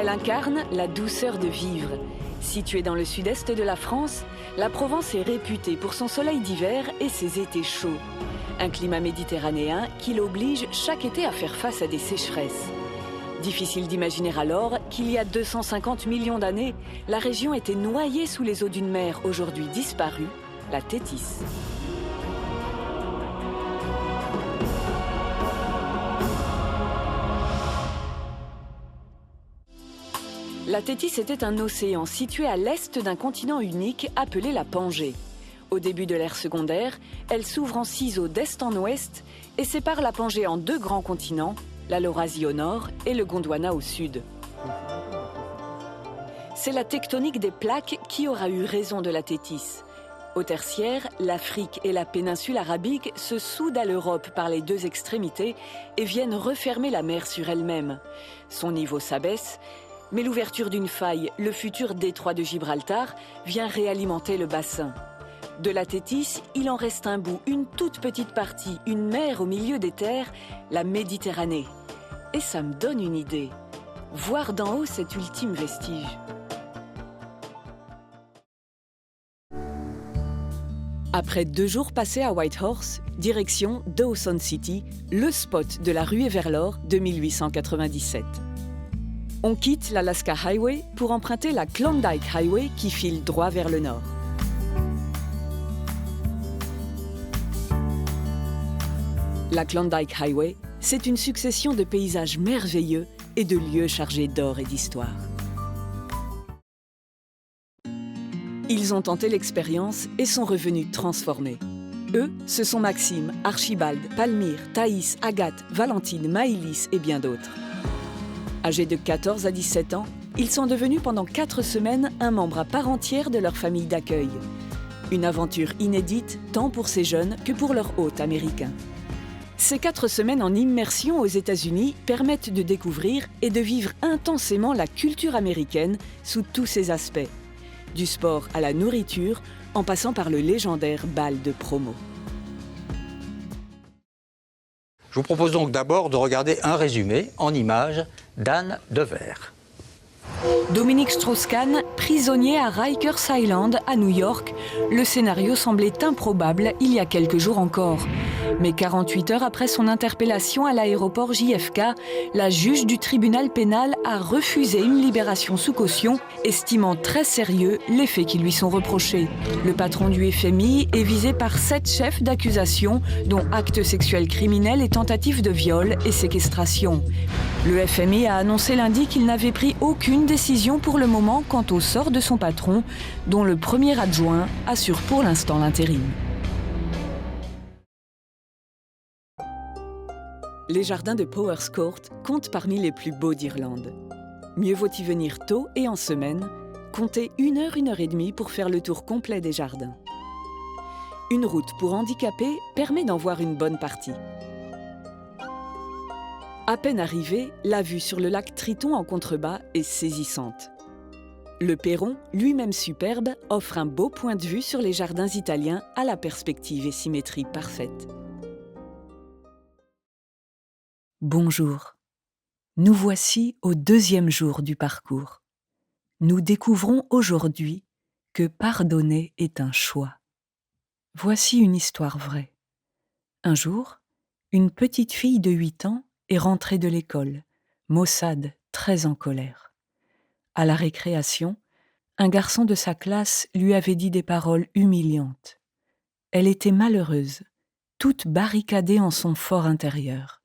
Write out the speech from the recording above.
Elle incarne la douceur de vivre. Située dans le sud-est de la France, la Provence est réputée pour son soleil d'hiver et ses étés chauds. Un climat méditerranéen qui l'oblige chaque été à faire face à des sécheresses. Difficile d'imaginer alors qu'il y a 250 millions d'années, la région était noyée sous les eaux d'une mer aujourd'hui disparue, la Thétis. La Thétis était un océan situé à l'est d'un continent unique appelé la Pangée. Au début de l'ère secondaire, elle s'ouvre en 6 eaux d'est en ouest et sépare la Pangée en 2 grands continents, la Laurasie au nord et le Gondwana au sud. C'est la tectonique des plaques qui aura eu raison de la Thétis. Au tertiaire, l'Afrique et la péninsule arabique se soudent à l'Europe par les 2 extrémités et viennent refermer la mer sur elle-même. Son niveau s'abaisse, mais l'ouverture d'une faille, le futur détroit de Gibraltar, vient réalimenter le bassin. De la Thétis, il en reste un bout, une toute petite partie, une mer au milieu des terres, la Méditerranée. Et ça me donne une idée. Voir d'en haut cet ultime vestige. Après 2 jours passés à Whitehorse, direction Dawson City, le spot de la ruée vers l'or de 1897. On quitte l'Alaska Highway pour emprunter la Klondike Highway qui file droit vers le nord. La Klondike Highway, c'est une succession de paysages merveilleux et de lieux chargés d'or et d'histoire. Ils ont tenté l'expérience et sont revenus transformés. Eux, ce sont Maxime, Archibald, Palmyre, Thaïs, Agathe, Valentine, Maëlys et bien d'autres. Âgés de 14 à 17 ans, ils sont devenus pendant 4 semaines un membre à part entière de leur famille d'accueil. Une aventure inédite tant pour ces jeunes que pour leur hôte américain. Ces 4 semaines en immersion aux États-Unis permettent de découvrir et de vivre intensément la culture américaine sous tous ses aspects. Du sport à la nourriture, en passant par le légendaire bal de promo. Je vous propose donc d'abord de regarder un résumé en images d'Anne Devers. Dominique Strauss-Kahn, prisonnier à Rikers Island, à New York, le scénario semblait improbable il y a quelques jours encore. Mais 48 heures après son interpellation à l'aéroport JFK, la juge du tribunal pénal a refusé une libération sous caution, estimant très sérieux les faits qui lui sont reprochés. Le patron du FMI est visé par 7 chefs d'accusation, dont actes sexuels criminels et tentatives de viol et séquestration. Le FMI a annoncé lundi qu'il n'avait pris aucune décision pour le moment quant au sort de son patron, dont le premier adjoint assure pour l'instant l'intérim. Les jardins de Powers Court comptent parmi les plus beaux d'Irlande. Mieux vaut y venir tôt et en semaine, comptez 1 heure, 1 heure et demie pour faire le tour complet des jardins. Une route pour handicapés permet d'en voir une bonne partie. À peine arrivé, la vue sur le lac Triton en contrebas est saisissante. Le perron, lui-même superbe, offre un beau point de vue sur les jardins italiens à la perspective et symétrie parfaite. Bonjour. Nous voici au 2e jour du parcours. Nous découvrons aujourd'hui que pardonner est un choix. Voici une histoire vraie. Un jour, une petite fille de 8 ans est rentrée de l'école, maussade, très en colère. À la récréation, un garçon de sa classe lui avait dit des paroles humiliantes. Elle était malheureuse, toute barricadée en son fort intérieur.